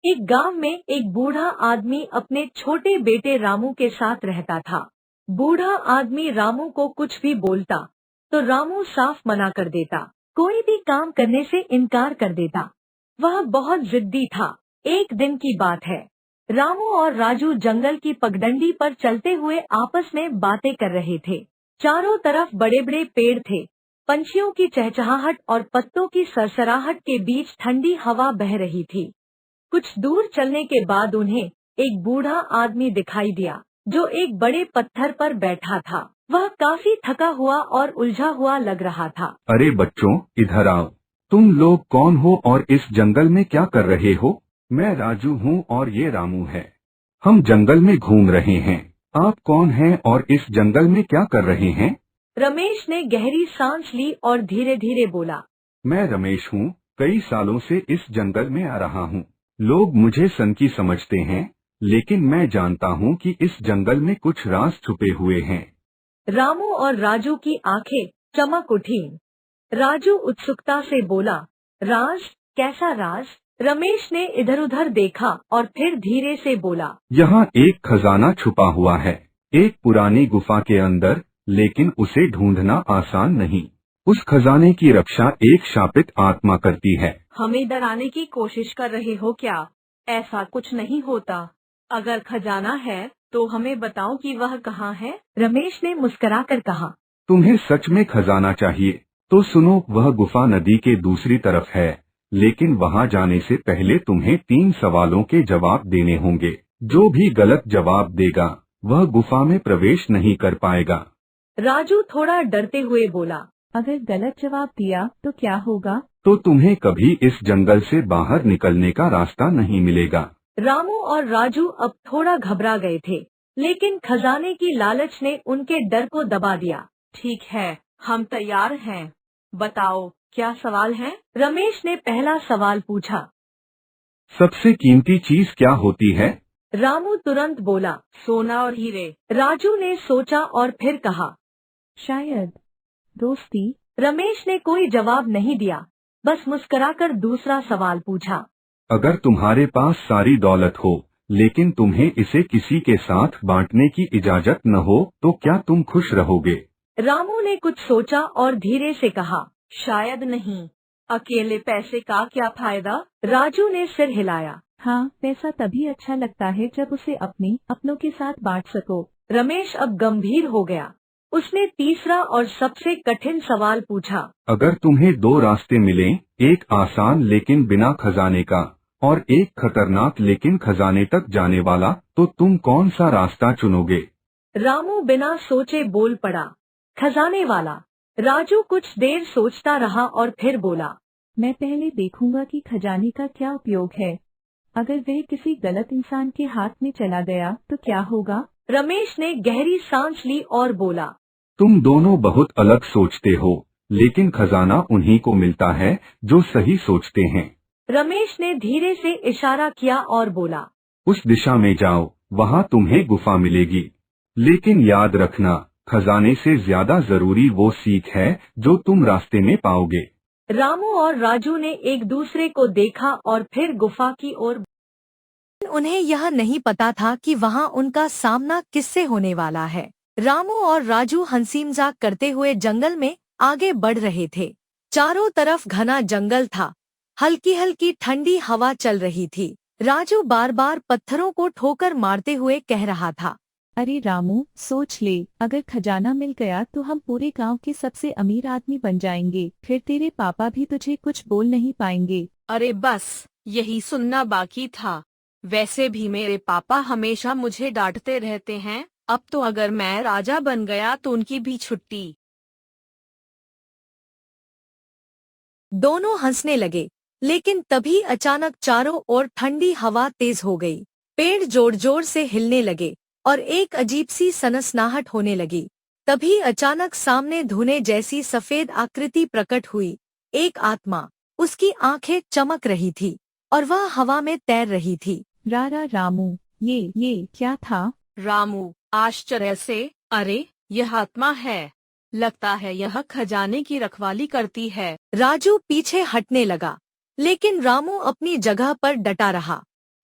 एक गांव में एक बूढ़ा आदमी अपने छोटे बेटे रामू के साथ रहता था। बूढ़ा आदमी रामू को कुछ भी बोलता तो रामू साफ मना कर देता, कोई भी काम करने से इनकार कर देता। वह बहुत जिद्दी था। एक दिन की बात है, रामू और राजू जंगल की पगडंडी पर चलते हुए आपस में बातें कर रहे थे। चारों तरफ बड़े बड़े पेड़ थे। पंछियों की चहचहाहट और पत्तों की सरसराहट के बीच ठंडी हवा बह रही थी। कुछ दूर चलने के बाद उन्हें एक बूढ़ा आदमी दिखाई दिया जो एक बड़े पत्थर पर बैठा था। वह काफी थका हुआ और उलझा हुआ लग रहा था। अरे बच्चों, इधर आओ। तुम लोग कौन हो और इस जंगल में क्या कर रहे हो? मैं राजू हूँ और ये रामू है। हम जंगल में घूम रहे हैं। आप कौन हैं और इस जंगल में क्या कर रहे हैं? रमेश ने गहरी सांस ली और धीरे धीरे बोला, मैं रमेश हूँ। कई सालों से इस जंगल में आ रहा हूँ। लोग मुझे सनकी समझते हैं, लेकिन मैं जानता हूँ कि इस जंगल में कुछ राज छुपे हुए हैं। रामू और राजू की आंखें चमक उठी। राजू उत्सुकता से बोला, राज? कैसा राज? रमेश ने इधर उधर देखा और फिर धीरे से बोला, यहाँ एक खजाना छुपा हुआ है, एक पुरानी गुफा के अंदर, लेकिन उसे ढूंढना आसान नहीं। उस खजाने की रक्षा एक शापित आत्मा करती है। हमें डराने की कोशिश कर रहे हो क्या? ऐसा कुछ नहीं होता। अगर खजाना है तो हमें बताओ कि वह कहाँ है। रमेश ने मुस्कुराकर कहा, तुम्हें सच में खजाना चाहिए तो सुनो, वह गुफा नदी के दूसरी तरफ है, लेकिन वहाँ जाने से पहले तुम्हें 3 सवालों के जवाब देने होंगे। जो भी गलत जवाब देगा वह गुफा में प्रवेश नहीं कर पाएगा। राजू थोड़ा डरते हुए बोला, अगर गलत जवाब दिया तो क्या होगा? तो तुम्हें कभी इस जंगल से बाहर निकलने का रास्ता नहीं मिलेगा। रामू और राजू अब थोड़ा घबरा गए थे, लेकिन खजाने की लालच ने उनके डर को दबा दिया। ठीक है, हम तैयार हैं। बताओ, क्या सवाल है? रमेश ने पहला सवाल पूछा। सबसे कीमती चीज क्या होती है? रामू तुरंत बोला, सोना और हीरे। राजू ने सोचा और फिर कहा, शायद दोस्ती। रमेश ने कोई जवाब नहीं दिया, बस मुस्कुराकर दूसरा सवाल पूछा। अगर तुम्हारे पास सारी दौलत हो, लेकिन तुम्हें इसे किसी के साथ बांटने की इजाजत न हो, तो क्या तुम खुश रहोगे? रामू ने कुछ सोचा और धीरे से कहा, शायद नहीं। अकेले पैसे का क्या फायदा? राजू ने सिर हिलाया। हाँ, पैसा तभी अच्छा लगता है जब उसे अपनों के साथ बांट सको। रमेश अब गंभीर हो गया। उसने तीसरा और सबसे कठिन सवाल पूछा। अगर तुम्हें 2 रास्ते मिलें, एक आसान लेकिन बिना खजाने का, और एक खतरनाक लेकिन खजाने तक जाने वाला, तो तुम कौन सा रास्ता चुनोगे? रामू बिना सोचे बोल पड़ा, खजाने वाला। राजू कुछ देर सोचता रहा और फिर बोला, मैं पहले देखूंगा कि खजाने का क्या उपयोग है। अगर वह किसी गलत इंसान के हाथ में चला गया तो क्या होगा? रमेश ने गहरी सांस ली और बोला, तुम दोनों बहुत अलग सोचते हो, लेकिन खजाना उन्हीं को मिलता है जो सही सोचते हैं। रमेश ने धीरे से इशारा किया और बोला, उस दिशा में जाओ, वहाँ तुम्हें गुफा मिलेगी। लेकिन याद रखना, खजाने से ज्यादा जरूरी वो सीख है जो तुम रास्ते में पाओगे। रामू और राजू ने एक दूसरे को देखा और फिर गुफा की ओर। उन्हें यह नहीं पता था कि वहाँ उनका सामना किससे होने वाला है। रामू और राजू हंसी मजाक करते हुए जंगल में आगे बढ़ रहे थे। चारों तरफ घना जंगल था। हल्की हल्की ठंडी हवा चल रही थी। राजू बार बार पत्थरों को ठोकर मारते हुए कह रहा था, अरे रामू, सोच ले, अगर खजाना मिल गया तो हम पूरे गांव के सबसे अमीर आदमी बन जाएंगे। फिर तेरे पापा भी तुझे कुछ बोल नहीं पाएंगे। अरे बस, यही सुनना बाकी था। वैसे भी मेरे पापा हमेशा मुझे डांटते रहते हैं। अब तो अगर मैं राजा बन गया तो उनकी भी छुट्टी। दोनों हंसने लगे, लेकिन तभी अचानक चारों ओर ठंडी हवा तेज हो गई। पेड़ जोर जोर से हिलने लगे और एक अजीब सी सनसनाहट होने लगी। तभी अचानक सामने धुने जैसी सफेद आकृति प्रकट हुई। एक आत्मा, उसकी आंखें चमक रही थी और वह हवा में तैर रही थी। रामू, ये क्या था? रामू आश्चर्य से, अरे यह आत्मा है। लगता है यह खजाने की रखवाली करती है। राजू पीछे हटने लगा, लेकिन रामू अपनी जगह पर डटा रहा।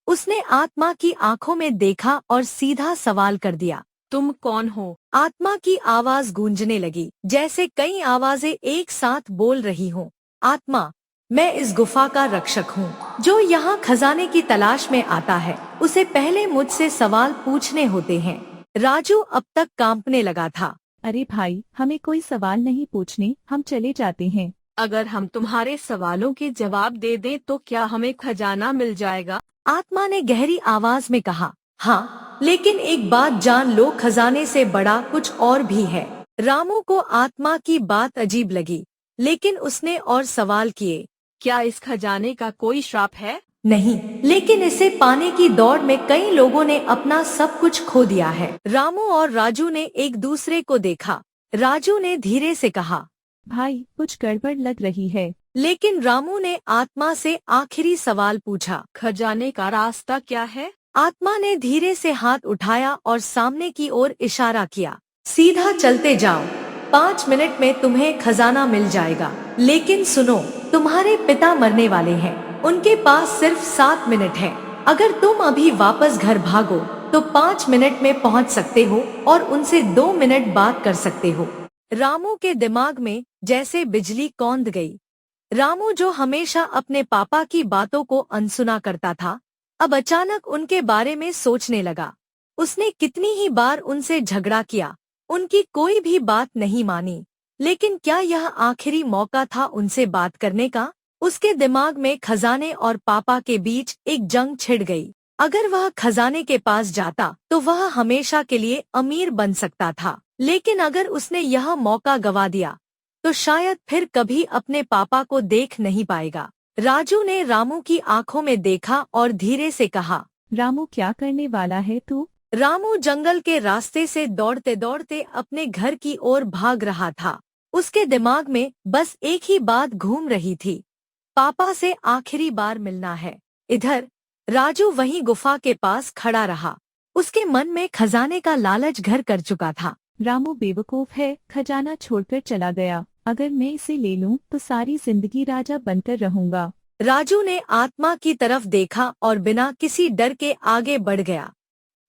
उसने आत्मा की आंखों में देखा और सीधा सवाल कर दिया, तुम कौन हो? आत्मा की आवाज गूंजने लगी, जैसे कई आवाजें एक साथ बोल रही हों। आत्मा, मैं इस गुफा का रक्षक हूँ। जो यहाँ खजाने की तलाश में आता है, उसे पहले मुझसे सवाल पूछने होते हैं। राजू अब तक कांपने लगा था। अरे भाई, हमें कोई सवाल नहीं पूछने, हम चले जाते हैं। अगर हम तुम्हारे सवालों के जवाब दे दें तो क्या हमें खजाना मिल जाएगा? आत्मा ने गहरी आवाज में कहा, हाँ, लेकिन एक बात जान लो, खजाने से बड़ा कुछ और भी है। रामू को आत्मा की बात अजीब लगी, लेकिन उसने और सवाल किए। क्या इस खजाने का कोई श्राप है? नहीं, लेकिन इसे पाने की दौड़ में कई लोगों ने अपना सब कुछ खो दिया है। रामू और राजू ने एक दूसरे को देखा। राजू ने धीरे से कहा, भाई, कुछ गड़बड़ लग रही है। लेकिन रामू ने आत्मा से आखिरी सवाल पूछा, खजाने का रास्ता क्या है? आत्मा ने धीरे से हाथ उठाया और सामने की ओर इशारा किया, सीधा चलते जाओ, 5 मिनट में तुम्हें खजाना मिल जाएगा। लेकिन सुनो, तुम्हारे पिता मरने वाले हैं, उनके पास सिर्फ 7 मिनट है। अगर तुम अभी वापस घर भागो तो 5 मिनट में पहुंच सकते हो और उनसे 2 मिनट बात कर सकते हो। रामू के दिमाग में जैसे बिजली कौंध गई। रामू, जो हमेशा अपने पापा की बातों को अनसुना करता था, अब अचानक उनके बारे में सोचने लगा। उसने कितनी ही बार उनसे झगड़ा किया, उनकी कोई भी बात नहीं मानी, लेकिन क्या यह आखिरी मौका था उनसे बात करने का? उसके दिमाग में खजाने और पापा के बीच एक जंग छिड़ गई। अगर वह खजाने के पास जाता तो वह हमेशा के लिए अमीर बन सकता था, लेकिन अगर उसने यह मौका गवा दिया तो शायद फिर कभी अपने पापा को देख नहीं पाएगा। राजू ने रामू की आंखों में देखा और धीरे से कहा, रामू, क्या करने वाला है तू? रामू जंगल के रास्ते से दौड़ते दौड़ते अपने घर की ओर भाग रहा था। उसके दिमाग में बस एक ही बात घूम रही थी, पापा से आखिरी बार मिलना है। इधर राजू वहीं गुफा के पास खड़ा रहा। उसके मन में खजाने का लालच घर कर चुका था। रामू बेवकूफ है, खजाना छोड़कर चला गया। अगर मैं इसे ले लूं तो सारी जिंदगी राजा बनकर रहूंगा। राजू ने आत्मा की तरफ देखा और बिना किसी डर के आगे बढ़ गया।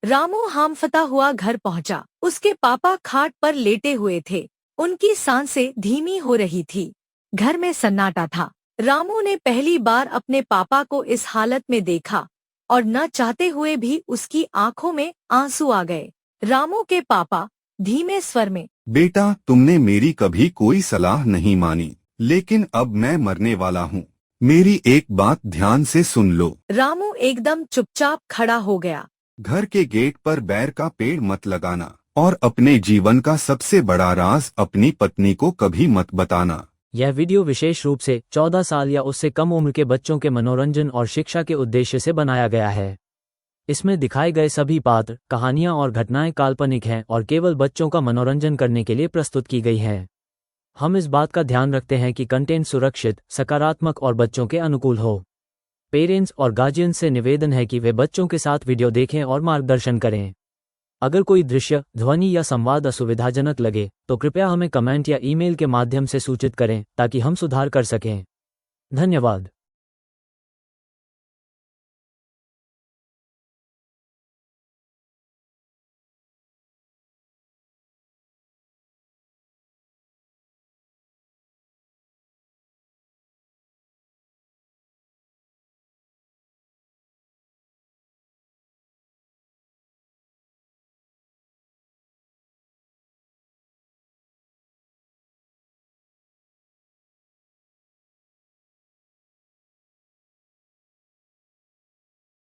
रामू हांफता हुआ घर पहुंचा। उसके पापा खाट पर लेटे हुए थे, उनकी सांसें धीमी हो रही थी। घर में सन्नाटा था। रामू ने पहली बार अपने पापा को इस हालत में देखा और न चाहते हुए भी उसकी आंखों में आंसू आ गए। रामू के पापा धीमे स्वर में, बेटा, तुमने मेरी कभी कोई सलाह नहीं मानी, लेकिन अब मैं मरने वाला हूँ। मेरी एक बात ध्यान से सुन लो। रामू एकदम चुपचाप खड़ा हो गया। घर के गेट पर बैर का पेड़ मत लगाना और अपने जीवन का सबसे बड़ा राज अपनी पत्नी को कभी मत बताना। यह वीडियो विशेष रूप से 14 साल या उससे कम उम्र के बच्चों के मनोरंजन और शिक्षा के उद्देश्य से बनाया गया है। इसमें दिखाए गए सभी पात्र, कहानियां और घटनाएं काल्पनिक हैं और केवल बच्चों का मनोरंजन करने के लिए प्रस्तुत की गई हैं। हम इस बात का ध्यान रखते हैं कि कंटेंट सुरक्षित, सकारात्मक और बच्चों के अनुकूल हो। पेरेंट्स और गार्जियंस से निवेदन है कि वे बच्चों के साथ वीडियो देखें और मार्गदर्शन करें। अगर कोई दृश्य, ध्वनि या संवाद असुविधाजनक लगे तो कृपया हमें कमेंट या ईमेल के माध्यम से सूचित करें ताकि हम सुधार कर सकें। धन्यवाद।